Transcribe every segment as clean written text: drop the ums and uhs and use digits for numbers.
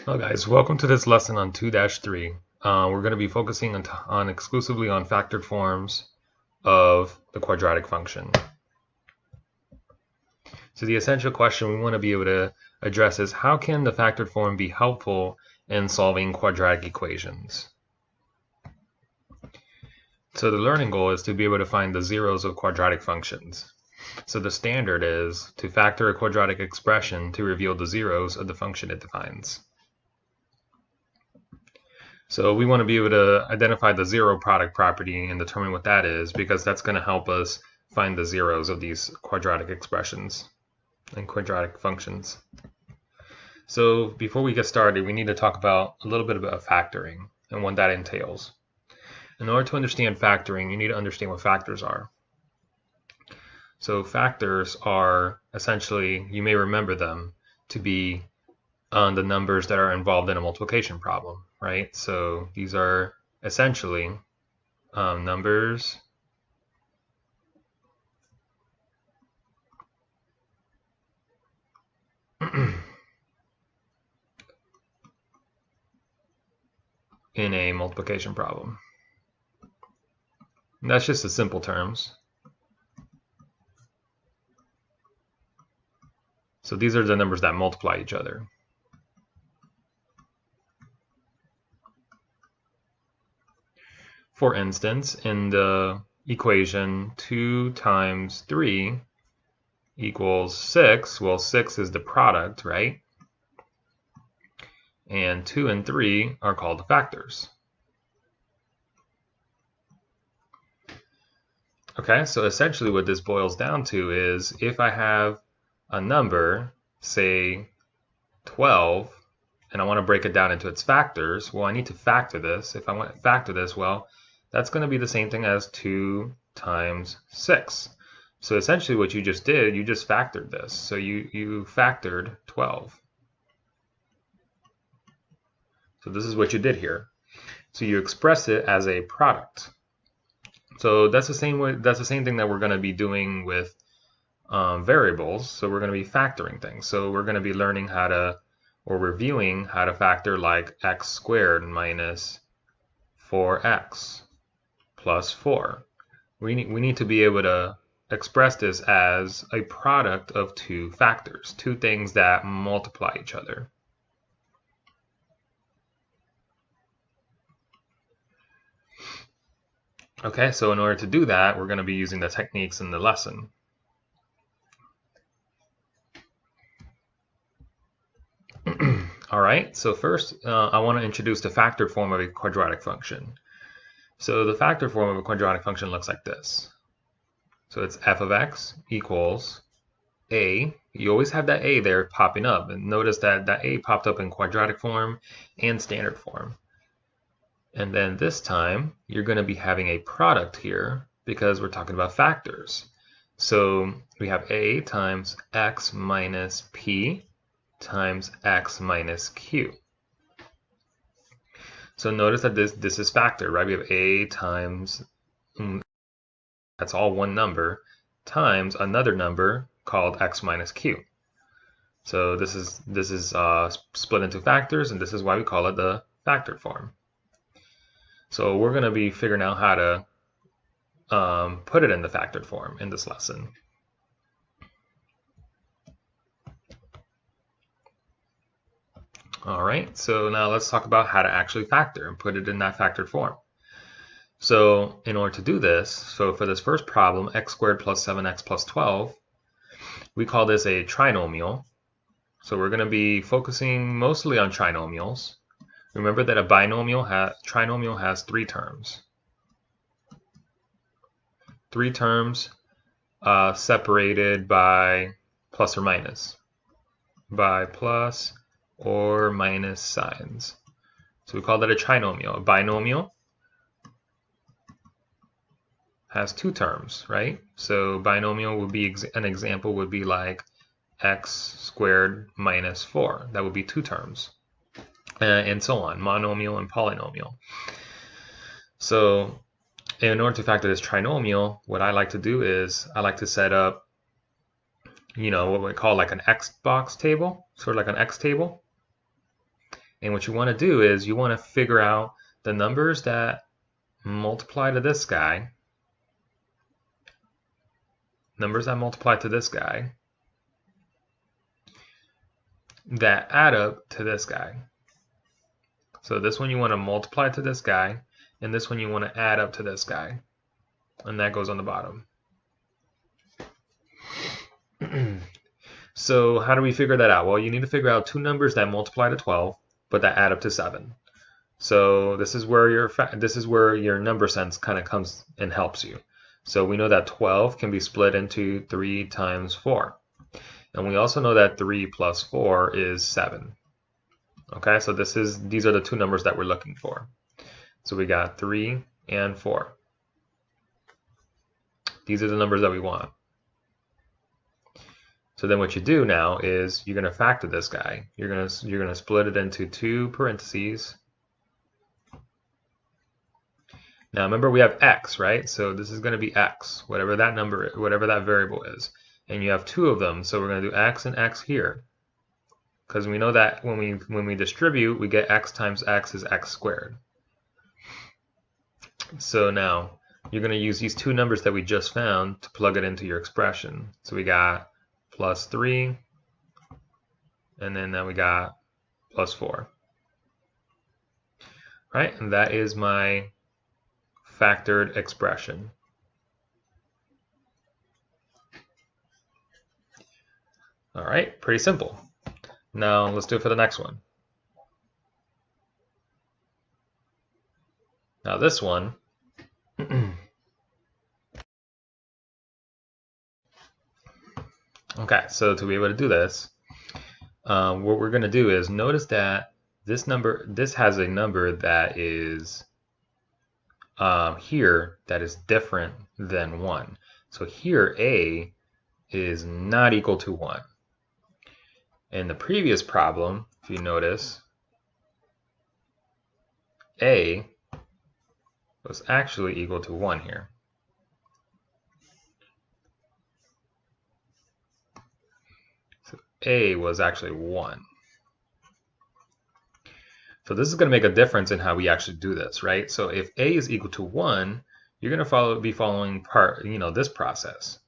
Hello guys, welcome to this lesson on 2-3. We're going to be focusing on exclusively on factored forms of the quadratic function. So the essential question we want to be able to address is how can the factored form be helpful in solving quadratic equations? So the learning goal is to be able to find the zeros of quadratic functions. So the standard is to factor a quadratic expression to reveal the zeros of the function it defines. So we want to be able to identify the zero product property and determine what that is, because that's going to help us find the zeros of these quadratic expressions and quadratic functions. So before we get started, we need to talk about a little bit about factoring and what that entails. In order to understand factoring, you need to understand what factors are. So factors are essentially, you may remember them to be the numbers that are involved in a multiplication problem, right? So these are essentially numbers in a multiplication problem. And that's just the simple terms. So these are the numbers that multiply each other. For instance, in the equation 2 times 3 equals 6, well, 6 is the product, right? And 2 and 3 are called the factors. Okay, so essentially what this boils down to is if I have a number, say 12, and I want to break it down into its factors, well, I need to factor this. If I want to factor this, well, that's going to be the same thing as 2 times 6. So essentially what you just did, you just factored this. So you factored 12. So this is what you did here. So you express it as a product. So that's the same way. That's the same thing that we're going to be doing with variables. So we're going to be factoring things. So we're going to be learning how to, or reviewing how to factor like x squared minus 4x plus 4. We need to be able to express this as a product of two factors, two things that multiply each other. Okay, so in order to do that, we're going to be using the techniques in the lesson. All right, so first I want to introduce the factored form of a quadratic function. So the factored form of a quadratic function looks like this. So it's f of x equals a. You always have that a there popping up, and notice that that a popped up in quadratic form and standard form. And then this time you're going to be having a product here because we're talking about factors. So we have a times x minus p times x minus q. So notice that this is factored, right? We have a times, that's all one number, times another number called x minus q. So this is split into factors, and this is why we call it the factored form. So we're going to be figuring out how to put it in the factored form in this lesson. All right, so now let's talk about how to actually factor and put it in that factored form. So in order to do this, so for this first problem, x squared plus 7x plus 12, we call this a trinomial. So we're going to be focusing mostly on trinomials. Remember that a trinomial has three terms. Three terms separated by plus or minus, by plus or minus signs. So we call that a trinomial. A binomial has two terms, right? So binomial would be, an example would be like x squared minus 4. That would be two terms. And so on, monomial and polynomial. So in order to factor this trinomial, what I like to do is I like to set up, what we call like an x box table, sort of like an x table. And what you want to do is you want to figure out the numbers that multiply to this guy, that add up to this guy. So this one you want to multiply to this guy, and this one you want to add up to this guy. And that goes on the bottom. So how do we figure that out? Well, you need to figure out two numbers that multiply to 12, but that add up to 7. So this is where your number sense kind of comes and helps you. So we know that 12 can be split into 3 times 4. And we also know that 3 plus 4 is 7. Okay, so these are the two numbers that we're looking for. So we got 3 and 4. These are the numbers that we want. So then what you do now is you're going to factor this guy. You're going to split it into 2 parentheses. Now remember we have x, right? So this is going to be x, whatever that variable is. And you have 2 of them, so we're going to do x and x here. Because we know that when we distribute, we get x times x is x squared. So now you're going to use these two numbers that we just found to plug it into your expression. So we got plus 3, and then now we got plus 4. Right, and that is my factored expression. All right, pretty simple. Now let's do it for the next one. Now this one, okay, so to be able to do this, what we're going to do is notice that this has a number that is here that is different than 1. So here a is not equal to 1. In the previous problem, if you notice, a was actually equal to 1 here. So a was actually 1. So this is going to make a difference in how we actually do this, right? So if a is equal to 1, you're going to be following this process.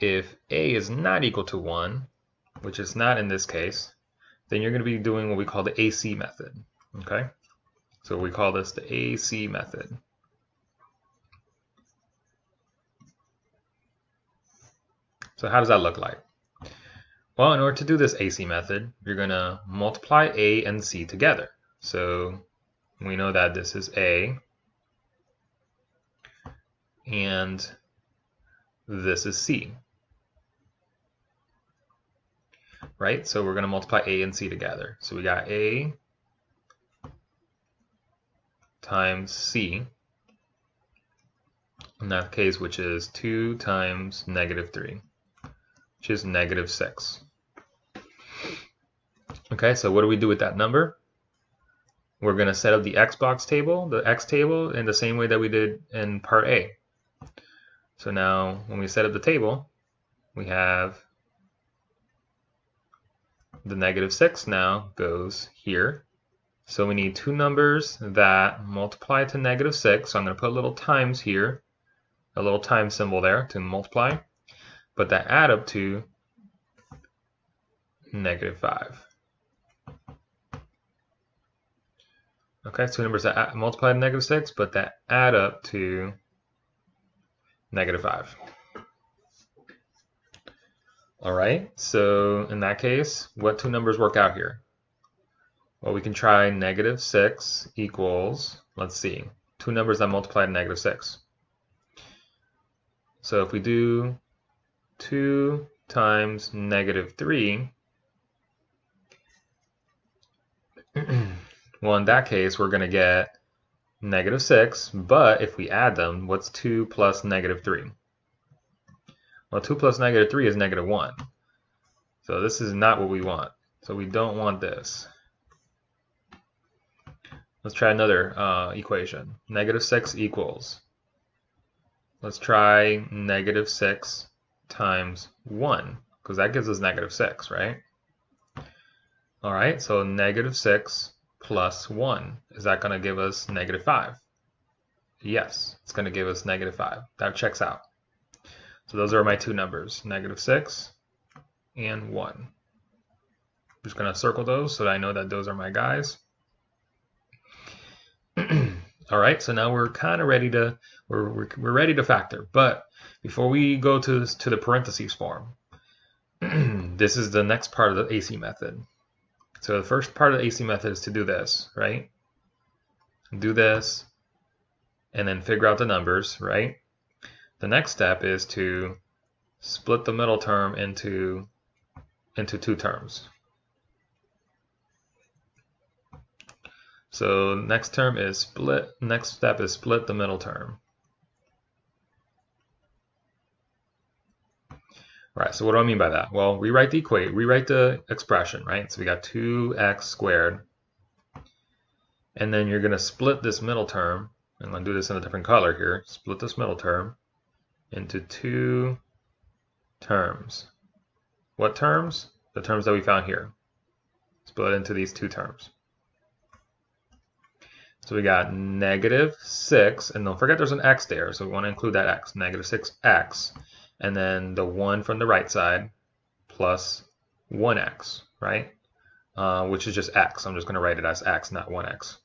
If a is not equal to 1, which is not in this case, then you're going to be doing what we call the AC method. Okay? So we call this the AC method. So how does that look like? Well, in order to do this AC method, you're going to multiply A and C together. So we know that this is A and this is C. Right? So we're going to multiply A and C together. So we got A times C, in that case, which is 2 times -3, which is -6. Okay, so what do we do with that number? We're going to set up the x table, in the same way that we did in part A. So now when we set up the table, we have the -6 now goes here. So we need two numbers that multiply to -6. So I'm going to put a little times here, a little time symbol there to multiply, but that add up to -5. Okay, two numbers that multiply to -6, but that add up to -5. All right, so in that case, what two numbers work out here? Well, we can try -6 equals, let's see, two numbers that multiply to -6. So if we do 2 times -3, well, in that case, we're going to get -6, but if we add them, what's 2 plus -3? Well, 2 plus -3 is -1. So this is not what we want. So we don't want this. Let's try another equation. -6 equals, let's try -6 times 1, because that gives us -6, right? All right, so negative 6 plus 1. Is that going to give us negative 5? Yes, it's going to give us negative 5. That checks out. So those are my two numbers, negative 6 and 1. I'm just going to circle those so that I know that those are my guys. All right, so now we're kind of ready to we're ready to factor. But before we go to the parentheses form, this is the next part of the AC method. So the first part of the AC method is to do this, right? Do this, and then figure out the numbers, right? The next step is to split the middle term into two terms. So next step is split the middle term. All right, so what do I mean by that? Well, rewrite the expression, right? So we got 2x squared, and then you're going to split this middle term. I'm going to do this in a different color here. Split this middle term into two terms. What terms? The terms that we found here. Split into these two terms. So we got negative 6, and don't forget there's an x there, so we want to include that x, negative 6x, and then the 1 from the right side plus 1x, right? Which is just x. I'm just going to write it as x, not 1x.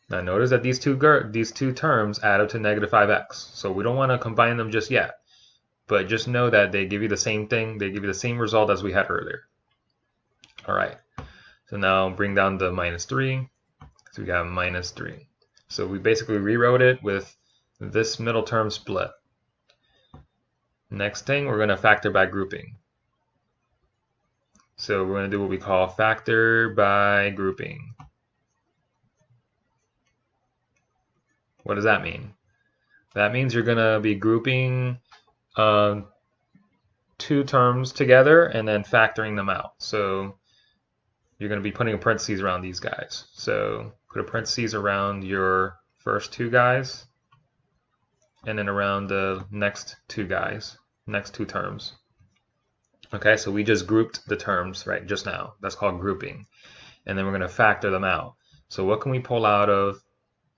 Now notice that these two terms add up to negative 5x, so we don't want to combine them just yet, but just know that they give you the same thing, they give you the same result as we had earlier. All right. So now bring down the minus 3. So we got minus 3. So we basically rewrote it with this middle term split. Next thing, we're going to factor by grouping. So we're going to do what we call factor by grouping. What does that mean? That means you're going to be grouping two terms together and then factoring them out. So you're going to be putting a parentheses around these guys. So put a parentheses around your first two guys and then around the next two guys, next two terms. Okay, so we just grouped the terms right just now. That's called grouping. And then we're going to factor them out. So what can we pull out of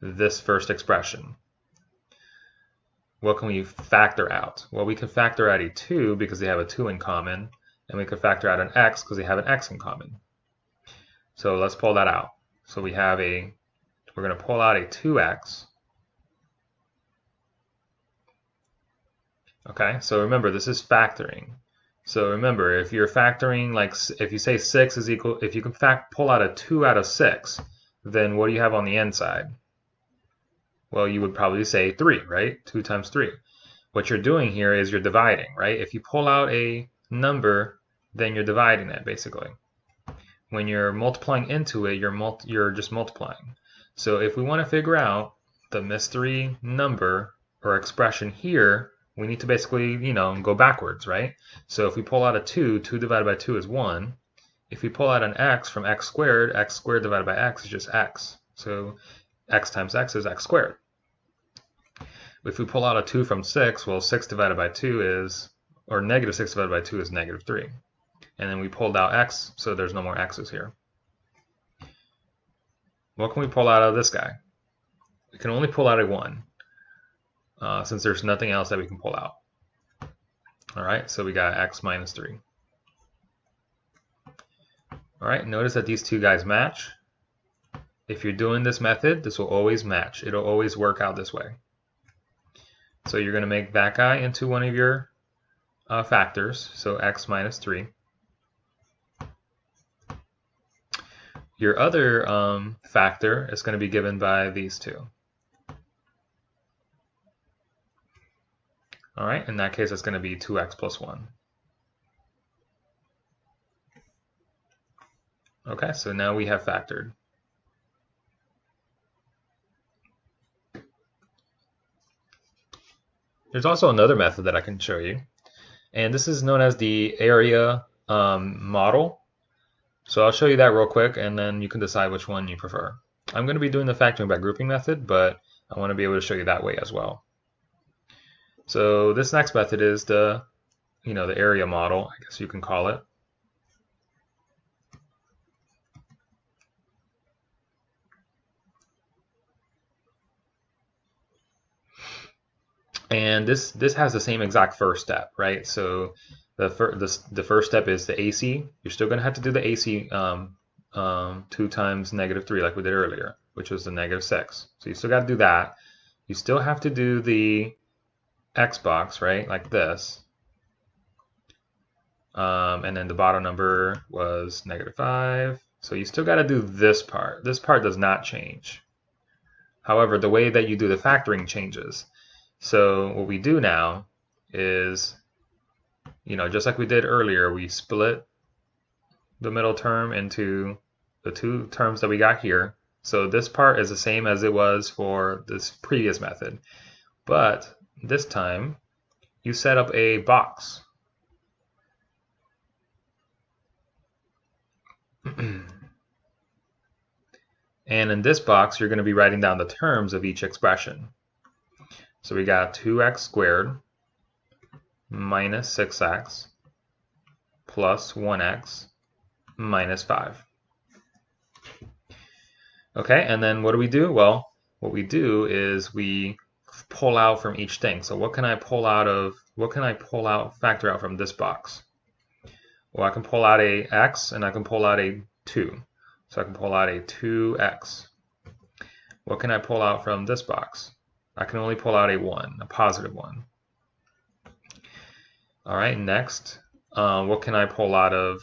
this first expression? What can we factor out? Well, we can factor out a 2 because they have a 2 in common, and we can factor out an x because they have an x in common. So let's pull that out. So we're going to pull out a 2x. Okay, so remember, this is factoring. So remember, if you're factoring, like if you say 6 is equal, if you can pull out a 2 out of 6, then what do you have on the end side? Well, you would probably say 3, right? 2 times 3. What you're doing here is you're dividing, right? If you pull out a number, then you're dividing it, basically. When you're multiplying into it, you're just multiplying. So if we want to figure out the mystery number or expression here, we need to basically, go backwards, right? So if we pull out a 2, 2 divided by 2 is 1. If we pull out an x from x squared divided by x is just x. So x times x is x squared. If we pull out a 2 from 6, well, 6 divided by 2 is, or negative 6 divided by 2 is negative 3. And then we pulled out x, so there's no more x's here. What can we pull out of this guy? We can only pull out a 1, since there's nothing else that we can pull out. All right, so we got x minus 3. All right, notice that these two guys match. If you're doing this method, this will always match. It'll always work out this way. So you're going to make that guy into one of your factors, so x minus 3. Your other factor is going to be given by these two. All right, in that case, it's going to be 2x plus 1. Okay, so now we have factored. There's also another method that I can show you, and this is known as the area model. So I'll show you that real quick, and then you can decide which one you prefer. I'm going to be doing the factoring by grouping method, but I want to be able to show you that way as well. So this next method is the area model, I guess you can call it. And this has the same exact first step, right? So the first step is the AC. You're still going to have to do the AC 2 times -3 like we did earlier, which was the -6. So you still got to do that. You still have to do the X box, right? Like this. And then the bottom number was -5. So you still got to do this part. This part does not change. However, the way that you do the factoring changes. So what we do now is, just like we did earlier, we split the middle term into the 2 terms that we got here. So this part is the same as it was for this previous method. But this time, you set up a box. And in this box, you're going to be writing down the terms of each expression. So we got 2x squared minus 6x plus 1x minus 5. Okay, and then what do? Well, what we do is we pull out from each thing. So what can I factor out from this box? Well, I can pull out a x and I can pull out a 2. So I can pull out a 2x. What can I pull out from this box? I can only pull out a 1, a positive 1. All right, next, what can I pull out of,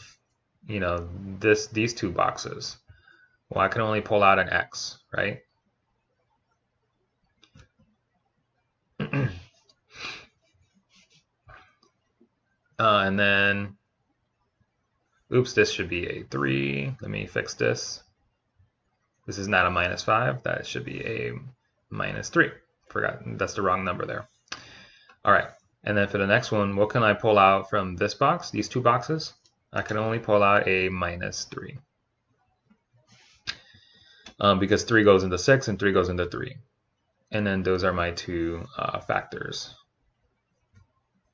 these 2 boxes? Well, I can only pull out an x, right? And then, oops, this should be a 3. Let me fix this. This is not a -5. That should be a -3. Forgot, that's the wrong number there. All right, and then for the next one, what can I pull out from this box, these 2 boxes? I can only pull out a -3. Because 3 goes into 6 and 3 goes into 3. And then those are my 2 factors.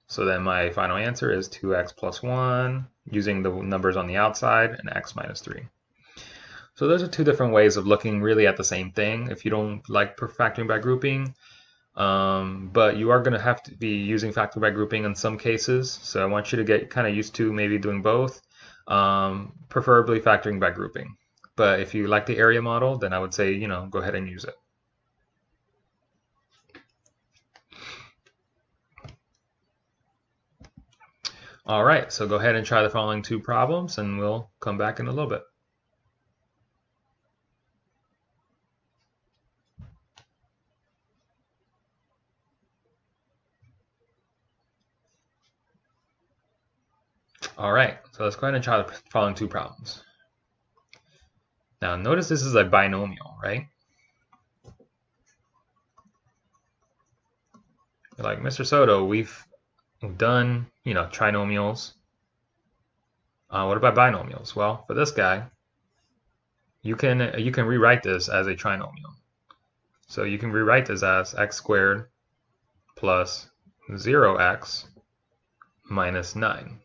So then my final answer is 2x plus 1, using the numbers on the outside, and x minus 3. So those are 2 different ways of looking really at the same thing if you don't like factoring by grouping. But you are going to have to be using factoring by grouping in some cases. So I want you to get kind of used to maybe doing both, preferably factoring by grouping. But if you like the area model, then I would say, go ahead and use it. All right, so go ahead and try the following 2 problems, and we'll come back in a little bit. All right, so let's go ahead and try the following 2 problems. Now, notice this is a binomial, right? You're like, Mr. Soto, we've done, trinomials. What about binomials? Well, for this guy, you can rewrite this as a trinomial. So you can rewrite this as x squared plus 0x minus 9.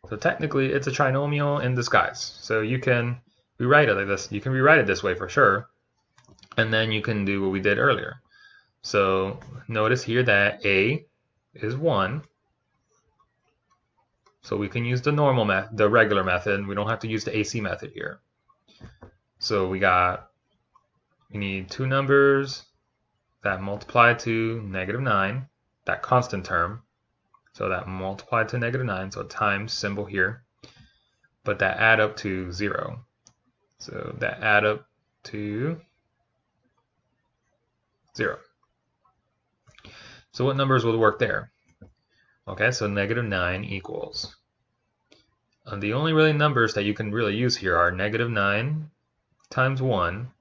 So technically, it's a trinomial in disguise. So you can rewrite it like this. You can rewrite it this way for sure. And then you can do what we did earlier. So notice here that a is 1. So we can use the the regular method. We don't have to use the AC method here. So we need 2 numbers that multiply to -9, that constant term. So that multiplied to -9, so times symbol here, but that add up to 0. So that add up to 0. So what numbers will work there? Okay, so -9 equals. And the only really numbers that you can really use here are -9 times 1,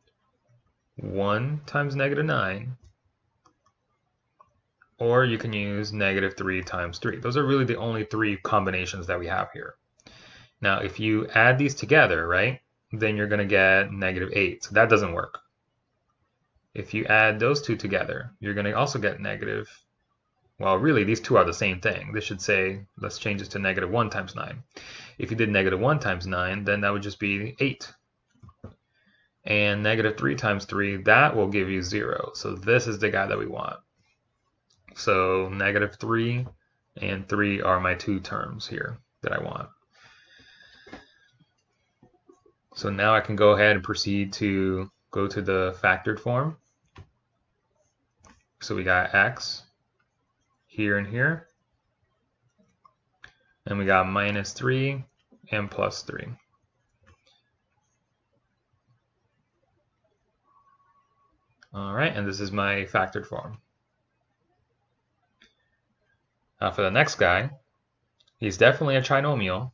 1 times -9, or you can use -3 times 3. Those are really the only 3 combinations that we have here. Now, if you add these together, right, then you're going to get -8. So that doesn't work. If you add those 2 together, you're going to also get negative. Well, really, these 2 are the same thing. This should say, let's change this to -1 times 9. If you did -1 times 9, then that would just be 8. And -3 times 3, that will give you 0. So this is the guy that we want. So -3 and 3 are my two terms here that I want. So now I can go ahead and proceed to go to the factored form. So we got x here and here. And we got -3 and +3. All right, and this is my factored form. Now for the next guy, he's definitely a trinomial,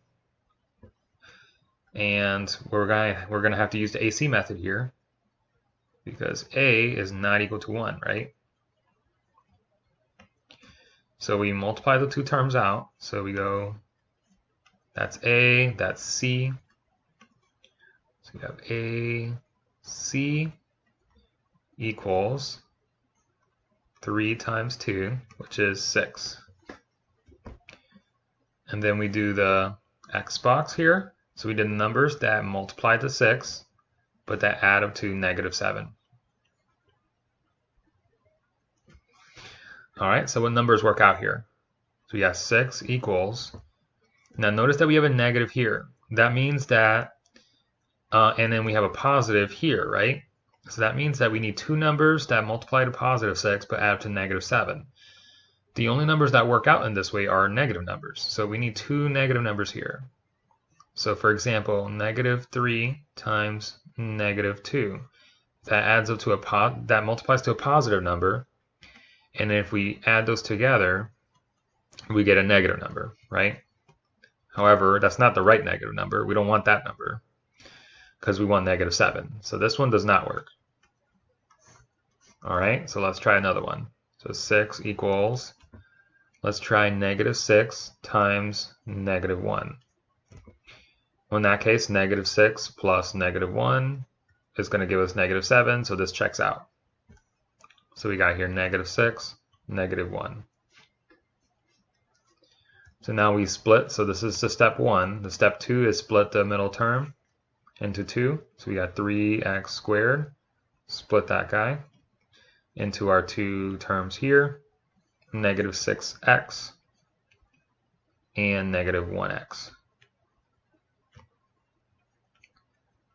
and we're gonna have to use the AC method here because a is not equal to 1, right? So we multiply the two terms out. So we go, that's a, that's c. So we have a, c equals 3 times 2, which is 6. And then we do the x box here. So we did the numbers that multiply to 6, but that add up to -7. All right, so what numbers work out here? So we got 6 equals, now notice that we have a negative here. That means that, and then we have a positive here, right? So that means that we need two numbers that multiply to +6 but add up to -7. The only numbers that work out in this way are negative numbers. So we need two negative numbers here. So for example, -3 times -2. That adds up to that multiplies to a positive number. And if we add those together, we get a negative number, right? However, that's not the right negative number. We don't want that number because we want -7. So this one does not work. All right, so let's try another one. So 6 equals, let's try -6 times -1. Well, in that case, -6 plus -1 is going to give us -7, so this checks out. So we got here -6, -1. So now we split, so this is the step 1. The step 2 is split the middle term into 2. So we got 3x squared, split that guy into our two terms here, -6x and -1x.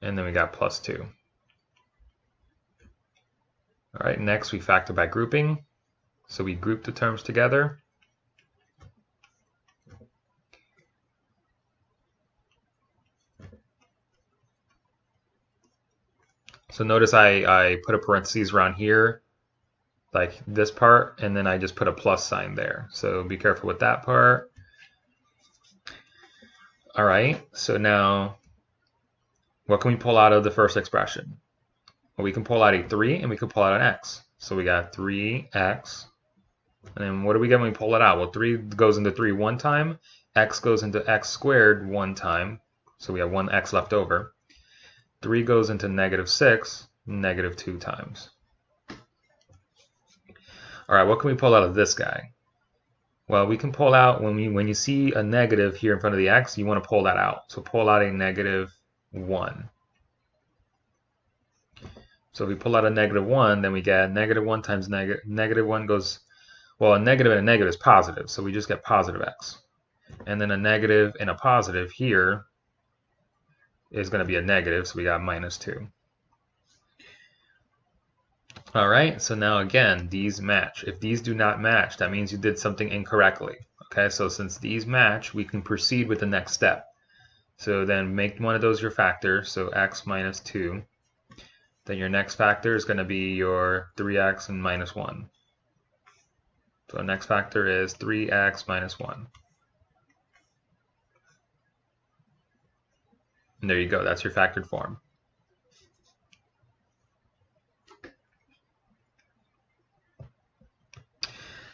And then we got +2. All right, next we factor by grouping. So we group the terms together. So notice I put a parentheses around here, like this part, and then I just put a plus sign there. So be careful with that part. All right, so now what can we pull out of the first expression? Well, we can pull out a 3 and we can pull out an x. So we got 3x. And then what do we get when we pull it out? Well, 3 goes into 3 one time. X goes into x squared one time. So we have one x left over. 3 goes into -6, -2 times. All right, what can we pull out of this guy? Well, we can pull out, when you see a negative here in front of the x, you want to pull that out. So pull out a -1. So if we pull out a -1, then we get -1 times -1 goes, well, a negative and a negative is positive, so we just get positive x. And then a negative and a positive here is going to be a negative, so we got -2. All right, so now again, these match. If these do not match, that means you did something incorrectly. Okay, so since these match, we can proceed with the next step. So then make one of those your factor, so x minus 2. Then your next factor is going to be your 3x and -1. So the next factor is 3x minus 1. And there you go, that's your factored form.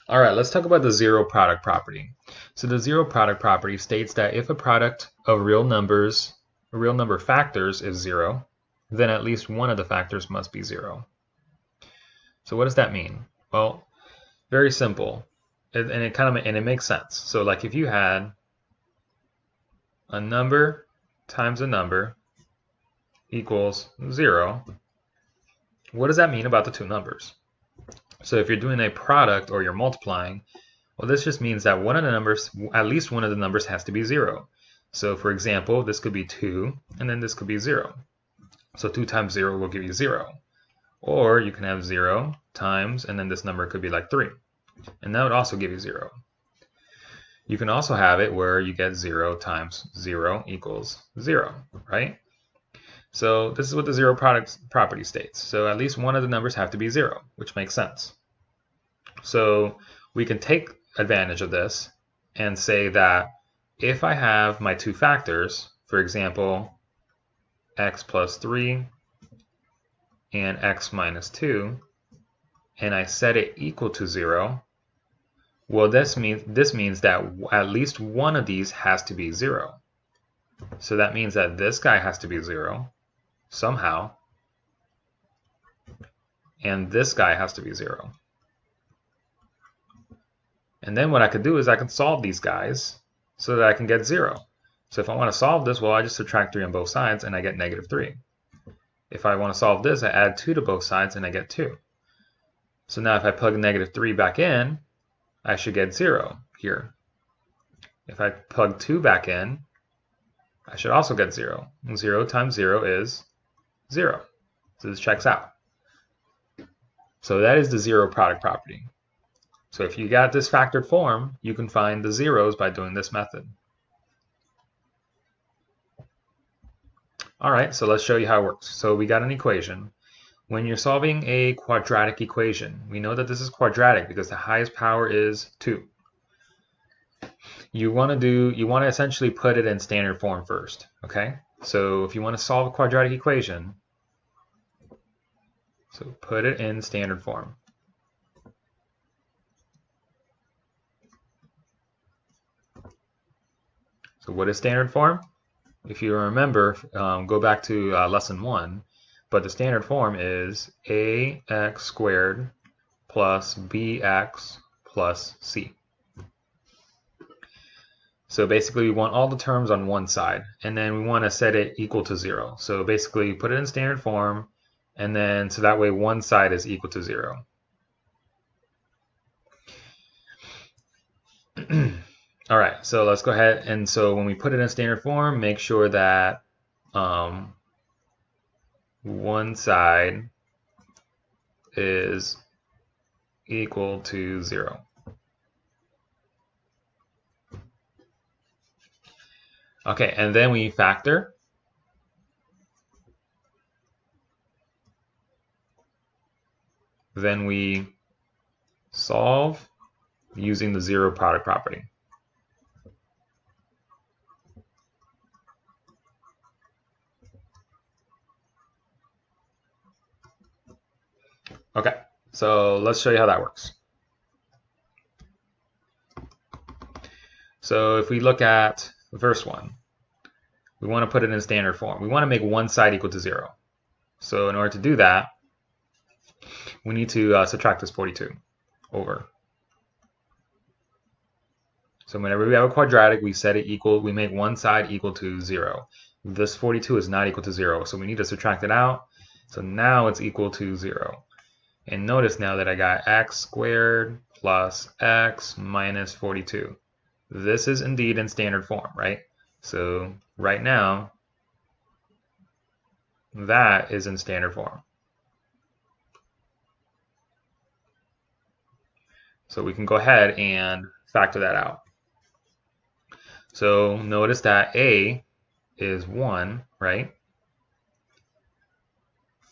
All right, let's talk about the zero product property. So the zero product property states that if a product of real number factors is 0, then at least one of the factors must be 0. So what does that mean? Well, very simple, and it makes sense. So like if you had a number times a number equals 0, what does that mean about the two numbers? So if you're doing a product or you're multiplying, well, this just means that one of the numbers, at least one of the numbers has to be 0. So for example, this could be 2, and then this could be 0. So 2 times 0 will give you 0. Or you can have 0 times, and then this number could be like 3. And that would also give you 0. You can also have it where you get 0 times 0 equals 0, right? So this is what the zero product property states. So at least one of the numbers have to be 0, which makes sense. So we can take advantage of this and say that if I have my two factors, for example, x plus 3 and x minus 2, and I set it equal to 0, well, this means that at least one of these has to be 0. So that means that this guy has to be 0 somehow, and this guy has to be 0. And then what I could do is I can solve these guys so that I can get 0. So if I want to solve this, well, I just subtract 3 on both sides and I get negative 3. If I want to solve this, I add 2 to both sides and I get 2. So now if I plug negative 3 back in, I should get 0 here. If I plug 2 back in, I should also get 0. 0 times 0 is 0. So this checks out. So that is the zero product property. So if you got this factored form, you can find the zeros by doing this method. All right, so let's show you how it works. So we got an equation. When you're solving a quadratic equation, we know that this is quadratic because the highest power is 2. You want to essentially put it in standard form first, okay? So if you want to solve a quadratic equation, so put it in standard form. So what is standard form? If you remember, go back to lesson 1, but the standard form is ax squared plus bx plus c. So basically we want all the terms on one side, and then we want to set it equal to 0. So basically you put it in standard form, and then so that way one side is equal to 0. All right, so let's go ahead, and so when we put it in standard form, make sure that one side is equal to 0. Okay, and then we factor. Then we solve using the zero product property. Okay, so let's show you how that works. So if we look at the first one, we want to put it in standard form. We want to make one side equal to 0. So in order to do that, we need to subtract this 42 over. So whenever we have a quadratic, we set it equal, we make one side equal to 0. This 42 is not equal to 0, so we need to subtract it out. So now it's equal to 0. And notice now that I got x squared plus x minus 42. This is indeed in standard form, right? So right now, that is in standard form. So we can go ahead and factor that out. So notice that a is 1, right?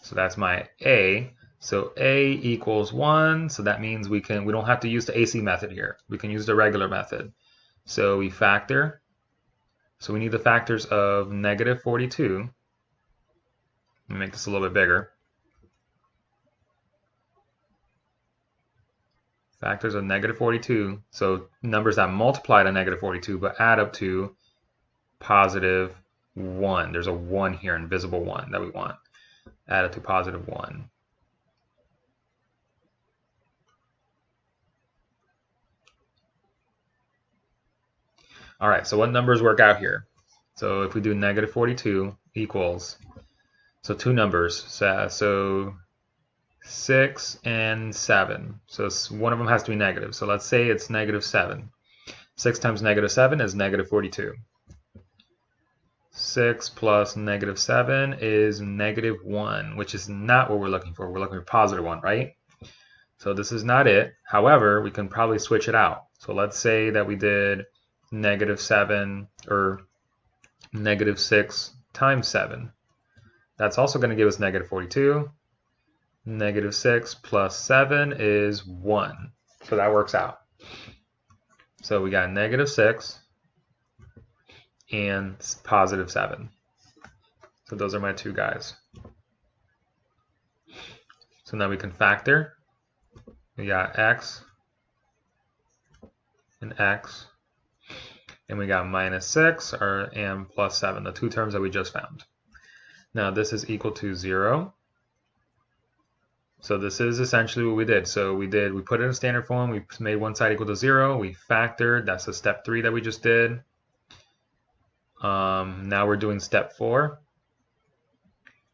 So that's my a. So a equals 1, so that means we don't have to use the AC method here. We can use the regular method. So we factor. So we need the factors of negative 42. Let me make this a little bit bigger. Factors of negative 42. So numbers that multiply to negative 42 but add up to positive 1. There's a 1 here, invisible 1 that we want. Add up to positive 1. All right, so what numbers work out here? So if we do negative 42 equals, so two numbers. So 6 and 7. So one of them has to be negative. So let's say it's negative 7. 6 times negative 7 is negative 42. 6 plus negative 7 is negative 1, which is not what we're looking for. We're looking for positive 1, right? So this is not it. However, we can probably switch it out. So let's say that we did negative 7 or negative 6 times 7. That's also going to give us negative 42. Negative 6 plus 7 is 1. So that works out. So we got negative 6 and positive 7. So those are my two guys. So now we can factor. We got x and x. And we got minus 6 and plus 7, the two terms that we just found. Now this is equal to 0. So this is essentially what we did. So we put it in standard form, we made one side equal to 0, we factored, that's the step 3 that we just did. Now we're doing step 4.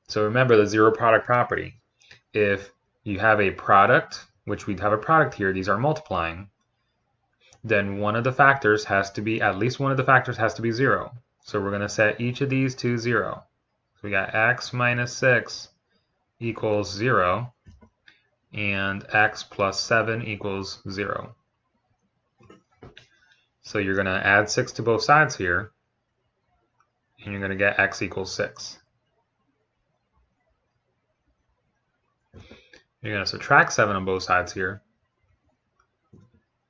So remember the zero product property. If you have a product, which we have a product here, these are multiplying, then one of the factors has to be, at least one of the factors has to be 0. So we're going to set each of these to 0. So we got x minus 6 equals 0, and x plus 7 equals 0. So you're going to add 6 to both sides here, and you're going to get x equals 6. You're going to subtract 7 on both sides here,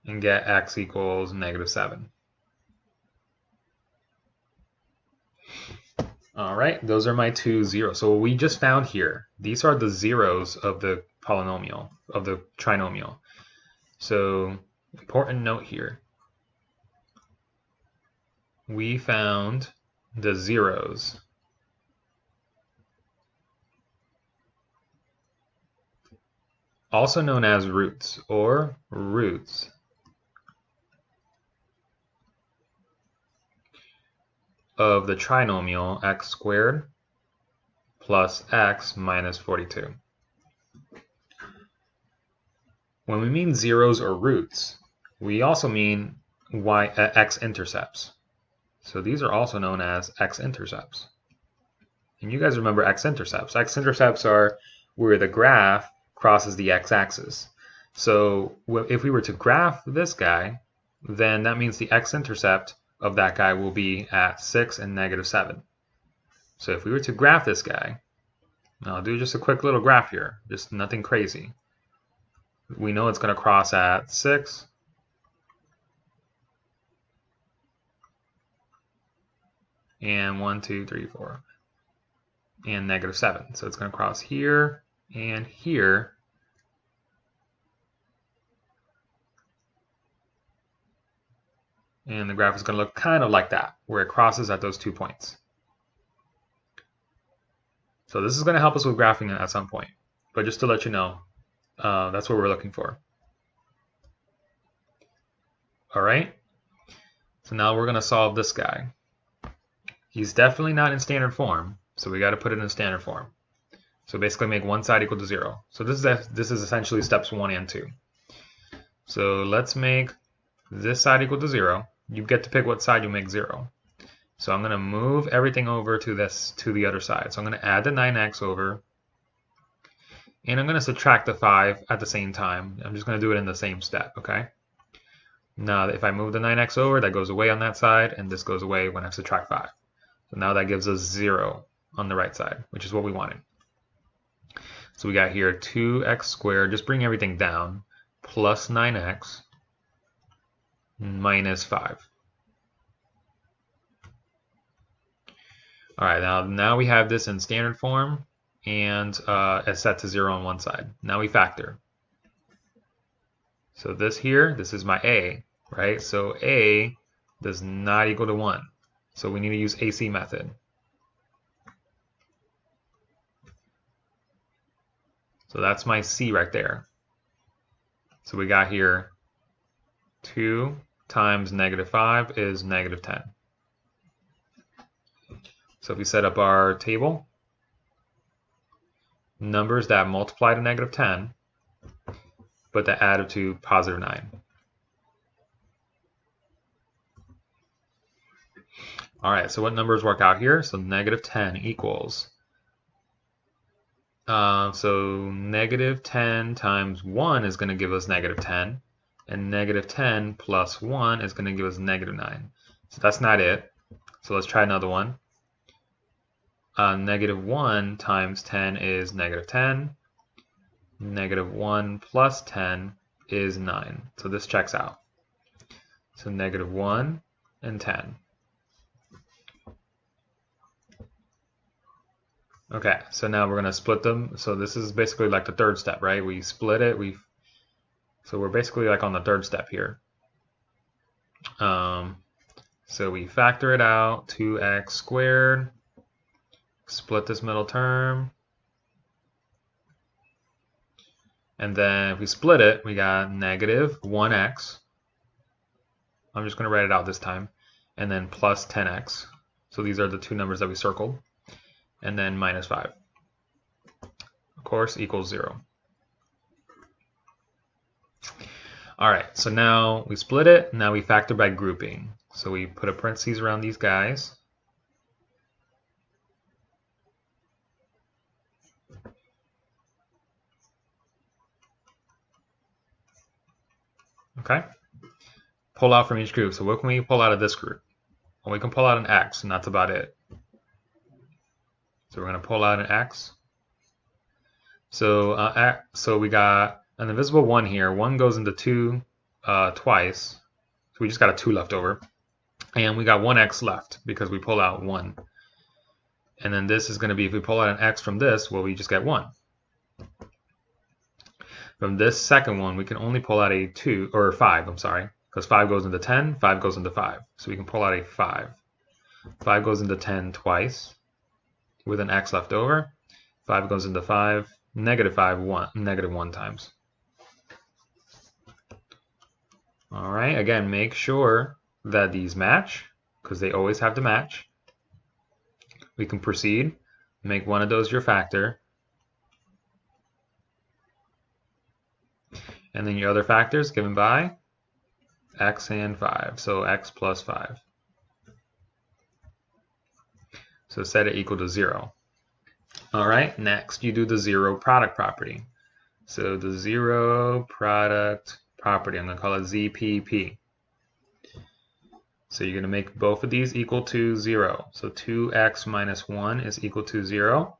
and get x equals negative 7. All right, those are my two zeros. So what we just found here, these are the zeros of the polynomial, of the trinomial. So important note here, we found the zeros. Also known as roots or roots of the trinomial x squared plus x minus 42. When we mean zeros or roots, we also mean x-intercepts. So these are also known as x-intercepts. And you guys remember x-intercepts. X-intercepts are where the graph crosses the x-axis. So if we were to graph this guy, then that means the x-intercept of that guy will be at 6 and negative 7. So if we were to graph this guy, I'll do just a quick little graph here, just nothing crazy. We know it's going to cross at 6 and 1, 2, 3, 4 and negative 7. So it's going to cross here and here. And the graph is going to look kind of like that, where it crosses at those 2 points. So this is going to help us with graphing at some point. But just to let you know, that's what we're looking for. All right. So now we're going to solve this guy. He's definitely not in standard form, so we got to put it in standard form. So basically make one side equal to 0. So this is essentially steps 1 and 2. So let's make this side equal to 0. You get to pick what side you make 0. So I'm going to move everything over to the other side. So I'm going to add the 9x over, and I'm going to subtract the 5 at the same time. I'm just going to do it in the same step, okay? Now if I move the 9x over, that goes away on that side, and this goes away when I subtract 5. So now that gives us 0 on the right side, which is what we wanted. So we got here 2x squared, just bring everything down, plus 9x minus 5. All right, now we have this in standard form, and it's set to 0 on one side. Now we factor. So this is my a, right? So a does not equal to 1. So we need to use AC method. So that's my c right there. So we got here 2 times negative 5 is negative 10. So if we set up our table, numbers that multiply to negative 10, but that add up to positive 9. All right, so what numbers work out here? So negative 10 equals, so negative 10 times 1 is going to give us negative 10, and negative 10 plus 1 is going to give us negative 9. So that's not it. So let's try another one. Negative 1 times 10 is negative 10. Negative 1 plus 10 is 9. So this checks out. So negative 1 and 10. Okay, so now we're going to split them. So this is basically like the third step, right? We split it. So we're basically like on the third step here. So we factor it out, 2x squared, split this middle term, and then if we split it, we got negative 1x. I'm just going to write it out this time, and then plus 10x. So these are the two numbers that we circled, and then minus 5. Of course, equals 0. All right, so now we split it. Now we factor by grouping. So we put a parentheses around these guys. Okay. Pull out from each group. So what can we pull out of this group? Well, we can pull out an x, and that's about it. So we're going to pull out an x. So so we got an invisible 1 here. 1 goes into 2 twice. So we just got a 2 left over. And we got 1x left because we pull out 1. And then this is going to be, if we pull out an x from this, well, we just get 1. From this second one, we can only pull out a 2, or 5, I'm sorry. Because 5 goes into 10, 5 goes into 5. So we can pull out a 5. 5 goes into 10 twice with an x left over. 5 goes into 5, negative 5, negative 1 times. All right, again, make sure that these match, because they always have to match. We can proceed, make one of those your factor, and then your other factors given by x and 5, so x plus 5. So set it equal to 0. All right, next you do the zero product property. So the zero product property, I'm going to call it ZPP. So you're going to make both of these equal to 0. So 2x minus 1 is equal to 0.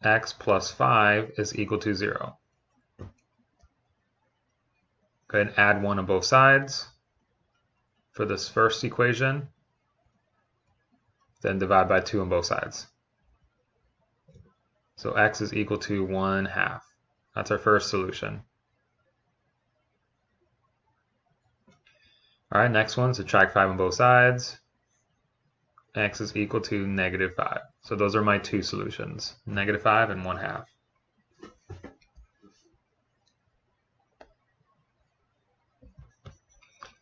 X plus 5 is equal to 0. Go ahead and add 1 on both sides for this first equation. Then divide by 2 on both sides. So x is equal to 1/2. That's our first solution. All right, next one, subtract 5 on both sides. X is equal to negative 5. So those are my two solutions, negative 5 and 1/2.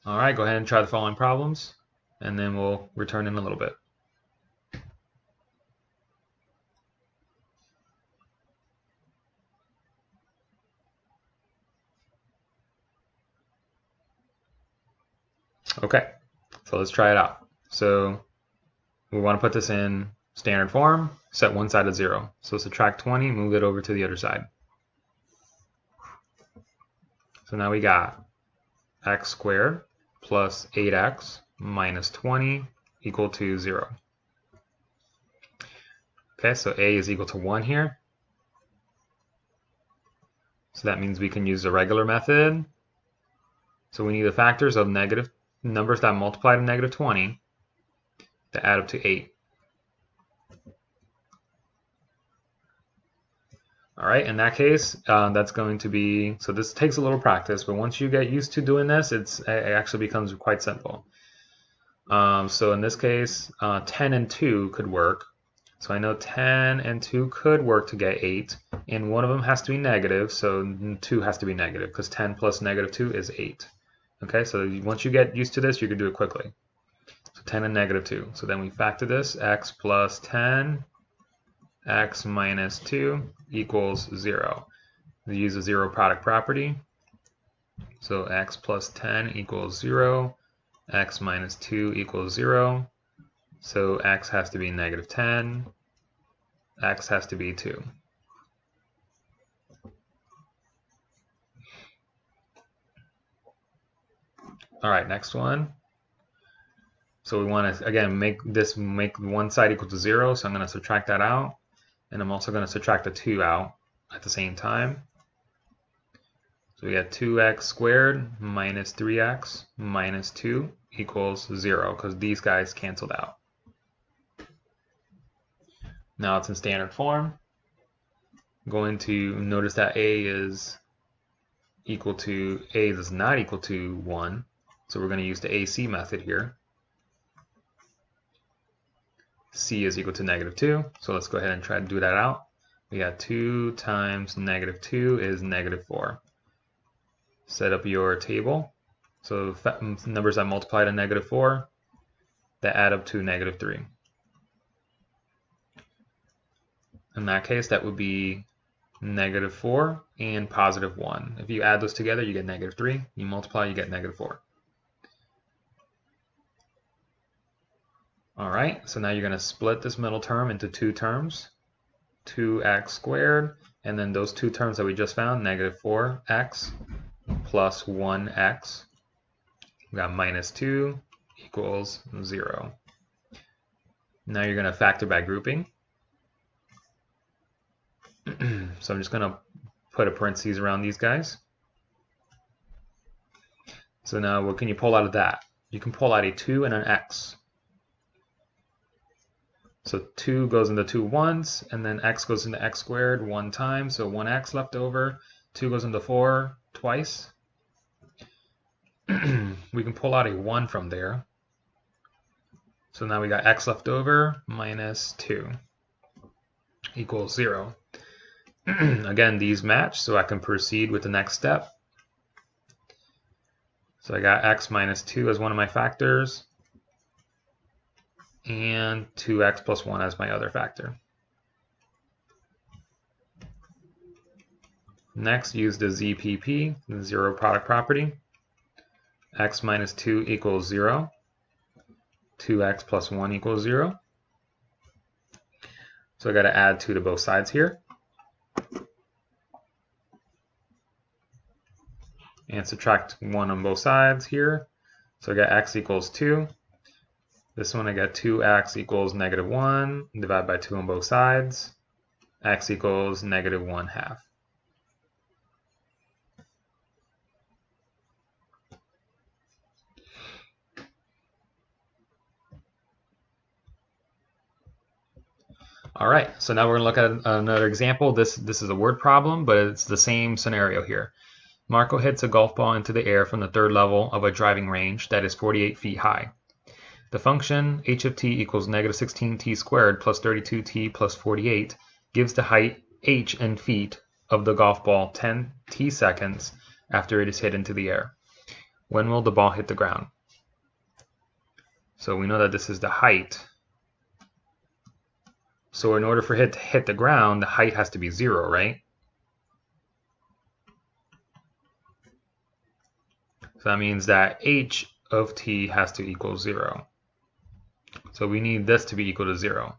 All right, go ahead and try the following problems, and then we'll return in a little bit. Okay, so let's try it out. So we want to put this in standard form, set one side to 0. So subtract 20, move it over to the other side. So now we got x squared plus 8x minus 20 equal to 0. Okay, so a is equal to 1 here. So that means we can use the regular method. So we need the factors of negative numbers that multiply to negative 20 to add up to 8. All right, in that case, that's going to be, so this takes a little practice, but once you get used to doing this, it actually becomes quite simple. So in this case, 10 and 2 could work. So I know 10 and 2 could work to get 8, and one of them has to be negative, so 2 has to be negative, because 10 plus negative 2 is 8. Okay, so once you get used to this, you can do it quickly. So 10 and negative 2. So then we factor this, x plus 10, x minus 2 equals 0. We use a zero product property. So x plus 10 equals 0. X minus 2 equals 0. So x has to be negative 10. X has to be 2. All right, next one. So we want to, again, make one side equal to 0. So I'm going to subtract that out. And I'm also going to subtract the 2 out at the same time. So we get 2x squared minus 3x minus 2 equals 0 because these guys canceled out. Now it's in standard form. I'm going to notice that a is not equal to 1. So we're going to use the AC method here. C is equal to negative 2. So let's go ahead and try to do that out. We got 2 times negative 2 is negative 4. Set up your table. So numbers that multiply to negative 4, that add up to negative 3. In that case, that would be negative 4 and positive 1. If you add those together, you get negative 3. You multiply, you get negative 4. All right, so now you're going to split this middle term into two terms, 2x squared, and then those two terms that we just found, negative 4x plus 1x. We got minus 2 equals 0. Now you're going to factor by grouping. So I'm just going to put a parentheses around these guys. So now what can you pull out of that? You can pull out a 2 and an x. So 2 goes into 2 once, and then x goes into x squared one time, so 1x left over. 2 goes into 4 twice. We can pull out a 1 from there. So now we got x left over minus 2 equals 0. Again, these match, so I can proceed with the next step. So I got x minus 2 as one of my factors, and 2x plus 1 as my other factor. Next, use the ZPP, the zero product property. X minus 2 equals 0. 2x plus 1 equals 0. So I got to add 2 to both sides here. And subtract 1 on both sides here. So I got x equals 2. This one I got 2x equals negative 1. Divide by 2 on both sides. X equals negative 1/2. All right, so now we're going to look at another example. This is a word problem, but it's the same scenario here. Marco hits a golf ball into the air from the 3rd level of a driving range that is 48 feet high. The function h of t equals negative 16t squared plus 32t plus 48 gives the height h in feet of the golf ball 10 t seconds after it is hit into the air. When will the ball hit the ground? So we know that this is the height. So in order for it to hit the ground, the height has to be 0, right? So that means that h of t has to equal 0. So we need this to be equal to 0.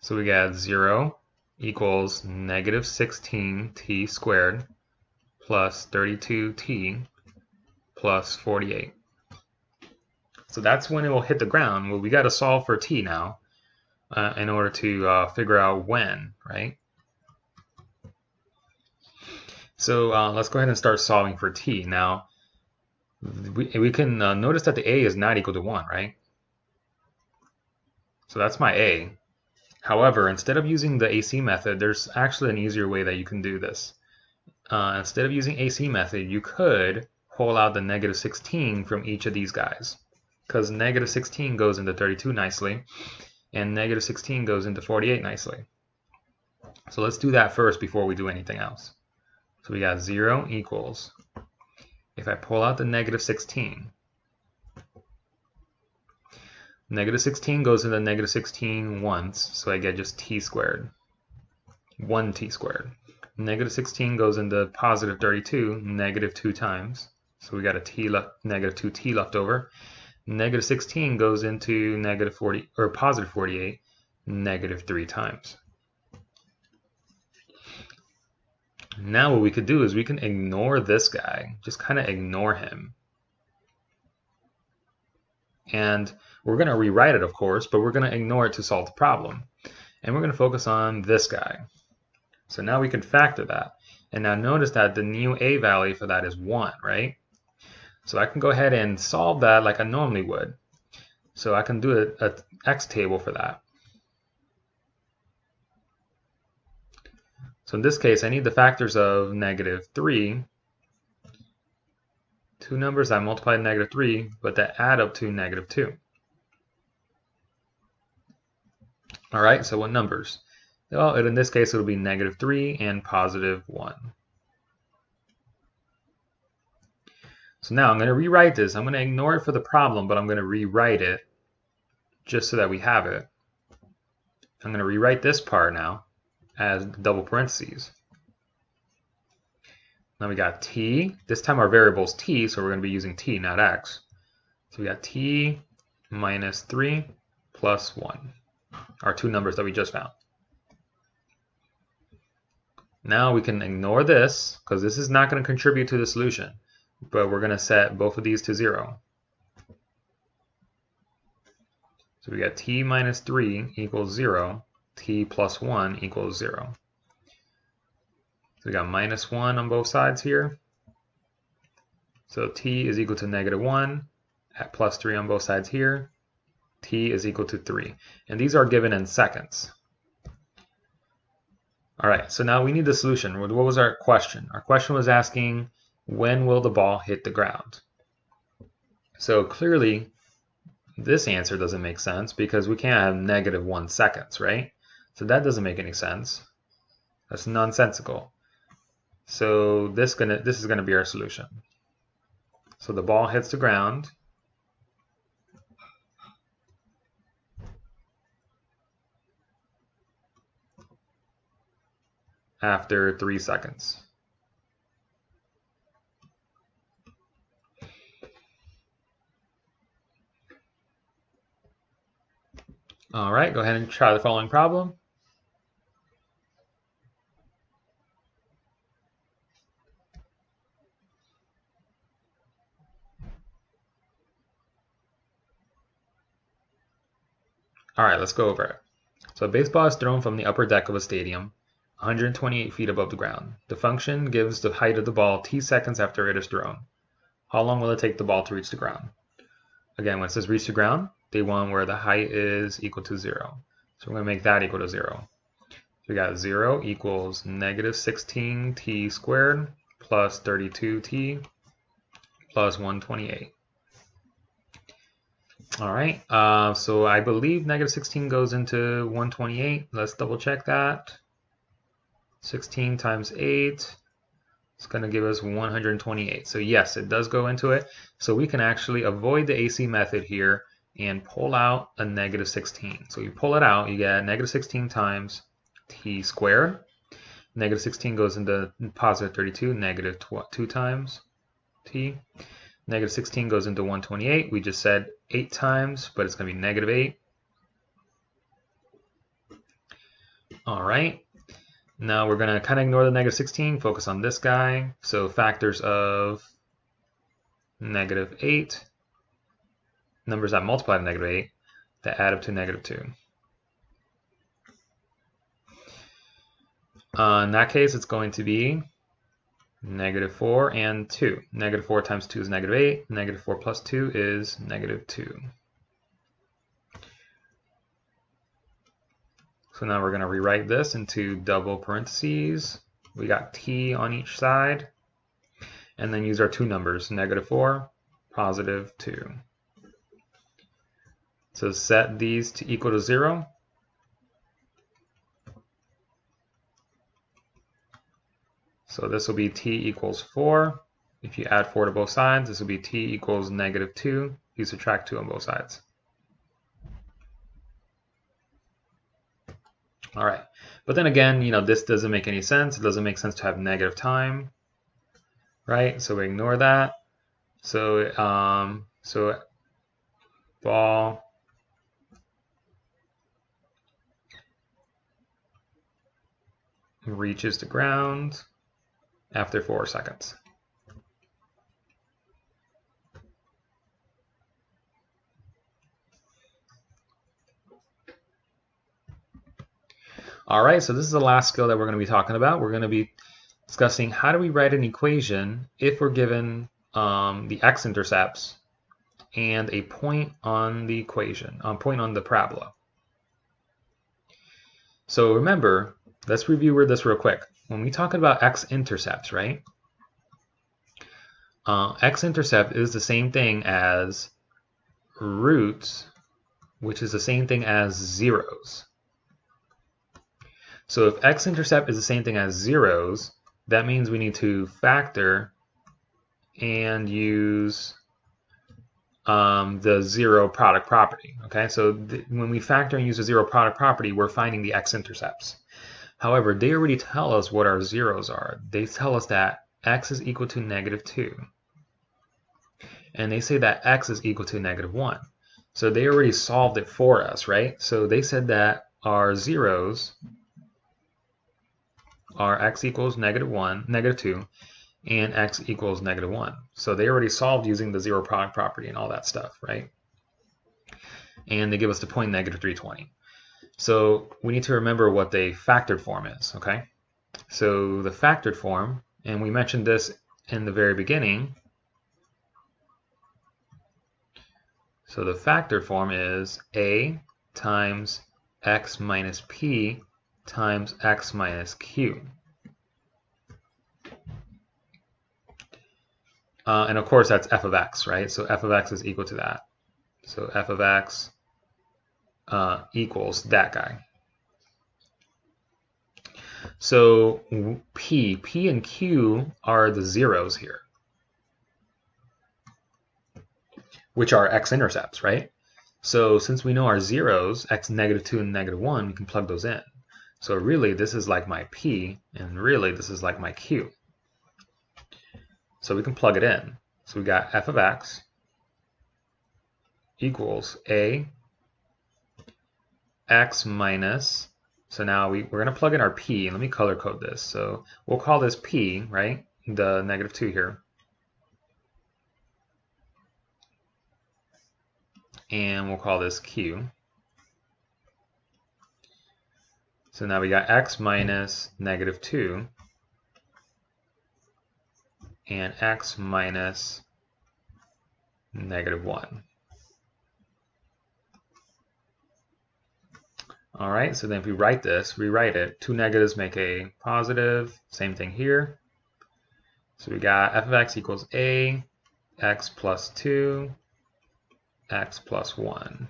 So we got 0 equals negative 16t squared plus 32t plus 48. So that's when it will hit the ground. Well, we got to solve for t now in order to figure out when, right? So let's go ahead and start solving for t. Now, we can notice that the a is not equal to 1, right? So that's my a. However, instead of using the AC method, there's actually an easier way that you can do this. Instead of using AC method, you could pull out the negative 16 from each of these guys, because negative 16 goes into 32 nicely, and negative 16 goes into 48 nicely. So let's do that first before we do anything else. So we got 0 equals, if I pull out the negative 16, Negative 16 goes into negative 16 once, so I get just t squared. 1t squared. Negative 16 goes into positive 32, negative 2 times. So we got a t left, negative 2t left over. Negative 16 goes into negative 40 or positive 48, negative 3 times. Now what we could do is we can ignore this guy, just kind of ignore him. And we're going to rewrite it, of course, but we're going to ignore it to solve the problem. And we're going to focus on this guy. So now we can factor that. And now notice that the new a value for that is 1, right? So I can go ahead and solve that like I normally would. So I can do a x table for that. So in this case, I need the factors of negative 3. Two numbers that multiply negative 3, but that add up to negative 2. All right, so what numbers? Well, in this case, it'll be negative 3 and positive 1. So now I'm going to rewrite this. I'm going to ignore it for the problem, but I'm going to rewrite it just so that we have it. I'm going to rewrite this part now as double parentheses. Now we got t. This time our variable is t, so we're going to be using t, not x. So we got t minus 3 plus 1, our two numbers that we just found. Now we can ignore this, because this is not going to contribute to the solution, but we're going to set both of these to 0. So we got t minus 3 equals 0, t plus 1 equals 0. So we got minus 1 on both sides here. So t is equal to negative 1, at plus 3 on both sides here. T is equal to 3. And these are given in seconds. All right, so now we need the solution. What was our question? Our question was asking, when will the ball hit the ground? So clearly, this answer doesn't make sense because we can't have negative 1 seconds, right? So that doesn't make any sense. That's nonsensical. So this is gonna be our solution. So the ball hits the ground. After 3 seconds. All right, go ahead and try the following problem. All right, let's go over it. So a baseball is thrown from the upper deck of a stadium, 128 feet above the ground. The function gives the height of the ball t seconds after it is thrown. How long will it take the ball to reach the ground? Again, when it says reach the ground, they want where the height is equal to 0. So we're going to make that equal to 0. So we got 0 equals negative 16t squared plus 32t plus 128. All right, so I believe negative 16 goes into 128. Let's double check that. 16 times 8 is going to give us 128. So yes, it does go into it. So we can actually avoid the AC method here and pull out a negative 16. So you pull it out, you get negative 16 times t squared. Negative 16 goes into positive 32, negative 2 times t. Negative 16 goes into 128. We just said 8 times, but it's going to be negative 8. All right. Now we're going to kind of ignore the negative 16, focus on this guy. So factors of negative 8, numbers that multiply to negative 8, that add up to negative 2. In that case, it's going to be negative 4 and 2. Negative 4 times 2 is negative 8. Negative 4 plus 2 is negative 2. So now we're going to rewrite this into double parentheses. We got t on each side. And then use our two numbers, negative 4, positive 2. So set these to equal to 0. So this will be t equals 4. If you add 4 to both sides, this will be t equals negative 2. You subtract 2 on both sides. All right, but then again, this doesn't make any sense. It doesn't make sense to have negative time, right? So we ignore that. So ball reaches the ground after 4 seconds. All right, so this is the last skill that we're going to be talking about. We're going to be discussing how do we write an equation if we're given the x-intercepts and a point on the equation, point on the parabola. So remember, let's review this real quick. When we talk about x-intercepts, right? X-intercept is the same thing as roots, which is the same thing as zeros. So if x-intercept is the same thing as zeros, that means we need to factor and use the zero product property. Okay, so when we factor and use the zero product property, we're finding the x-intercepts. However, they already tell us what our zeros are. They tell us that x is equal to -2. And they say that x is equal to -1. So they already solved it for us, right? So they said that our zeros are x equals -2, and x equals -1. So they already solved using the zero product property and all that stuff, right? And they give us the point -320. So we need to remember what the factored form is, okay? So the factored form, and we mentioned this in the very beginning. So the factored form is a times x minus p times x minus q. And of course that's f of x, right? So f of x is equal to that. So f of x equals that guy. So p and q are the zeros here, which are x-intercepts, right? So since we know our zeros, x -2 and -1, we can plug those in. So really this is like my p, and really this is like my q. So we can plug it in. So we got f of x equals a x minus, so now we're going to plug in our p, and let me color code this. So we'll call this p, right? The -2 here. And we'll call this q. So now we got x minus -2 and x minus -1. All right, so then if we rewrite it, 2 negatives make a positive, same thing here. So we got f of x equals a, x plus 2, x plus 1.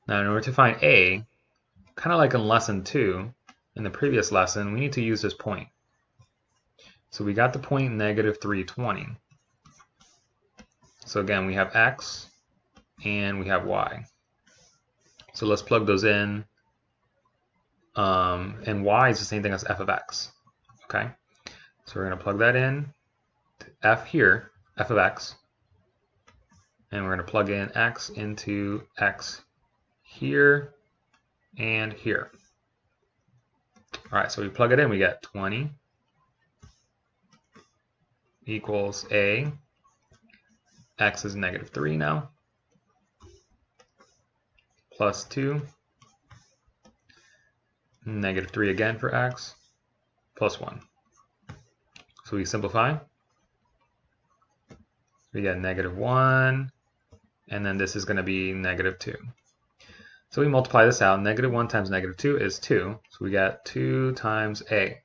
Now in order to find a, kind of like in lesson 2, in the previous lesson, we need to use this point. So we got the point -320. So again, we have x and we have y. So let's plug those in. And y is the same thing as f of x. Okay, so we're going to plug that in to f here, f of x, and we're going to plug in x into x here and here. All right, so we plug it in, we get 20 equals a, x is -3 now, plus 2, -3 again for x, plus 1. So we simplify. We get -1, and then this is going to be -2. So we multiply this out. -1 times -2 is 2. So we got 2 times a.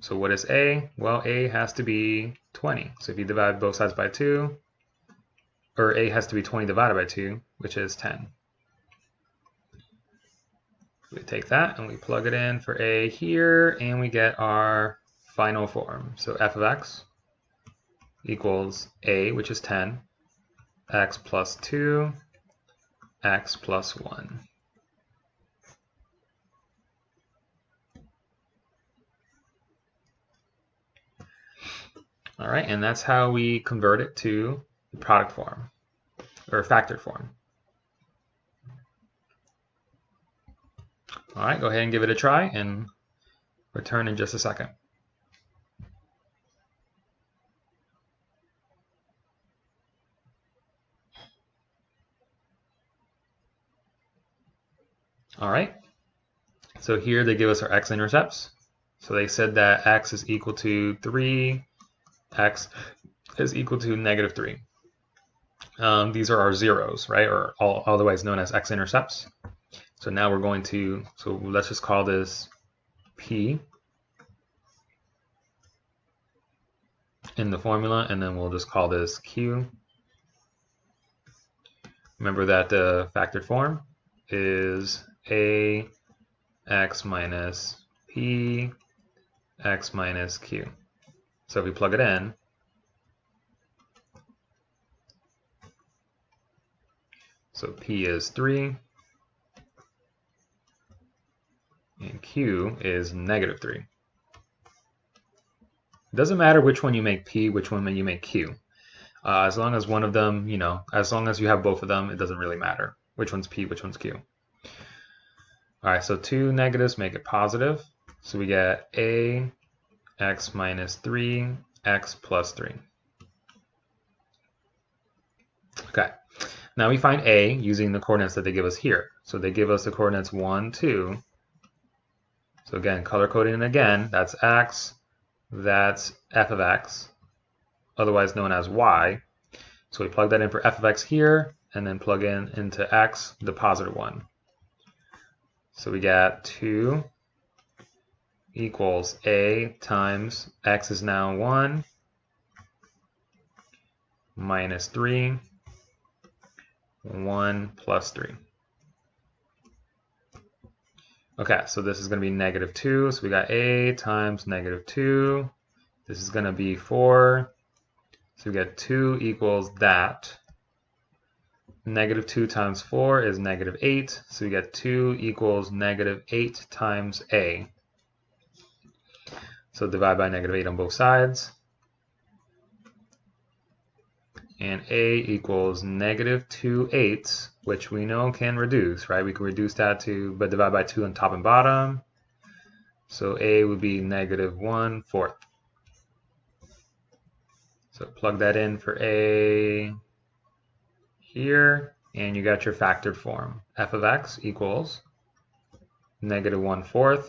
So what is a? Well, a has to be 20. So if you divide both sides by 2, or a has to be 20 divided by 2, which is 10. We take that and we plug it in for a here, and we get our final form. So f of x equals a, which is 10, x plus 2, x plus 1. All right, and that's how we convert it to the product form, or factored form. All right, go ahead and give it a try and return in just a second. All right, so here they give us our x-intercepts. So they said that x is equal to 3, x is equal to -3. These are our zeros, right, or otherwise known as x-intercepts. So now we're going to, so let's just call this P in the formula, and then we'll just call this Q. Remember that the factored form is A x minus P x minus Q. So if we plug it in, so P is 3, and Q is -3. It doesn't matter which one you make P, which one you make Q. As long as one of them, as long as you have both of them, it doesn't really matter which one's P, which one's Q. All right, so two negatives make it positive. So we get A x minus 3, x plus 3. Okay, now we find A using the coordinates that they give us here. So they give us the coordinates 1, 2. So again, color coding again, that's x, that's f of x, otherwise known as y. So we plug that in for f of x here, and then plug in into x, the positive one. So we got 2 equals A times x is now 1 minus 3, 1 plus 3. Okay, so this is going to be -2. So we got A times -2. This is going to be 4. So we get 2 equals that. -2 times 4 is -8. So we get 2 equals -8 times A. So divide by -8 on both sides. And A equals -2/8, which we know can reduce, right? We can reduce that to, but divide by 2 on top and bottom. So A would be -1/4. So plug that in for A here, and you got your factored form. F of x equals -1/4,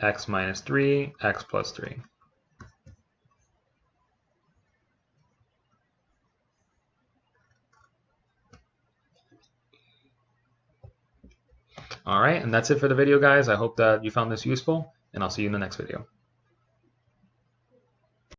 x minus 3, x plus 3. All right, and that's it for the video, guys. I hope that you found this useful, and I'll see you in the next video.